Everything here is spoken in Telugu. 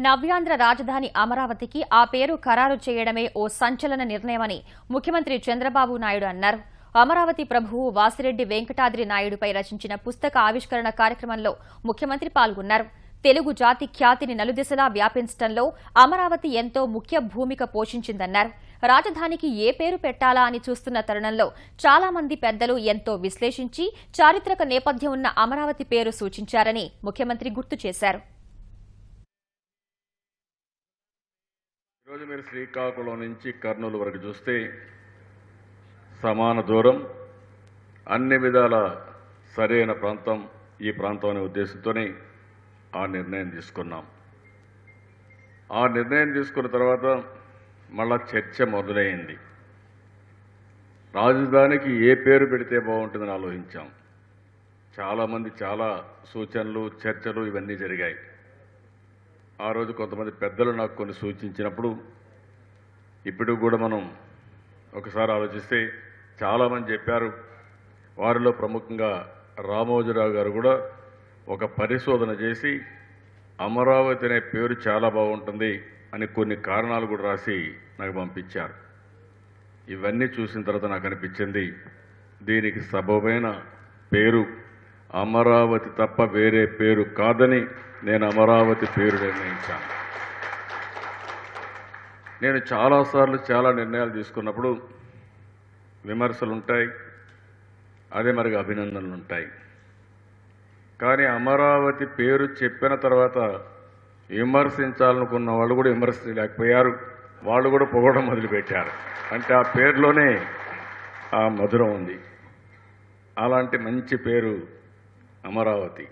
నవ్యాంధ్ర రాజధాని అమరావతికి ఆ పేరు ఖరారు చేయడమే ఓ సంచలన నిర్ణయమని ముఖ్యమంత్రి చంద్రబాబు నాయుడు అన్నారు. అమరావతి ప్రభువు వాసిరెడ్డి వెంకటాద్రి నాయుడుపై రచించిన పుస్తక ఆవిష్కరణ కార్యక్రమంలో ముఖ్యమంత్రి పాల్గొన్నారు. తెలుగు జాతి ఖ్యాతిని నలుదిశలా వ్యాపించడంలో అమరావతి ఎంతో ముఖ్య భూమిక పోషించిందన్నారు. రాజధానికి ఏ పేరు పెట్టాలా అని చూస్తున్న తరుణంలో చాలా మంది పెద్దలు ఎంతో విశ్లేషించి చారిత్రక నేపథ్యం ఉన్న అమరావతి పేరు సూచించారని ముఖ్యమంత్రి గుర్తు చేశారు. ఈరోజు మీరు శ్రీకాకుళం నుంచి కర్నూలు వరకు చూస్తే సమాన దూరం, అన్ని విధాల సరైన ప్రాంతం ఈ ప్రాంతం అనే ఉద్దేశంతోనే ఆ నిర్ణయం తీసుకున్నాం. ఆ నిర్ణయం తీసుకున్న తర్వాత మళ్ళా చర్చ మొదలైంది. రాజధానికి ఏ పేరు పెడితే బాగుంటుందని ఆలోచించాం. చాలామంది చాలా సూచనలు, చర్చలు ఇవన్నీ జరిగాయి. ఆ రోజు కొంతమంది పెద్దలు నాకు కొన్ని సూచించినప్పుడు ఇప్పుడు కూడా మనం ఒకసారి ఆలోచిస్తే చాలామంది చెప్పారు. వారిలో ప్రముఖంగా రామోజీరావు గారు కూడా ఒక పరిశోధన చేసి అమరావతి అనే పేరు చాలా బాగుంటుంది అని కొన్ని కారణాలు కూడా రాసి నాకు పంపించారు. ఇవన్నీ చూసిన తర్వాత నాకు అనిపించింది దీనికి సబబైన పేరు అమరావతి తప్ప వేరే పేరు కాదని నేను అమరావతి పేరు నిర్ణయించాను. నేను చాలాసార్లు చాలా నిర్ణయాలు తీసుకున్నప్పుడు విమర్శలు ఉంటాయి, అదే మరి అభినందనలు ఉంటాయి. కానీ అమరావతి పేరు చెప్పిన తర్వాత విమర్శించాలనుకున్న వాళ్ళు కూడా విమర్శించలేకపోయారు. వాళ్ళు కూడా పొగడం మొదలుపెట్టారు. అంటే ఆ పేరులోనే ఆ మధురం ఉంది. అలాంటి మంచి పేరు అమరావతి.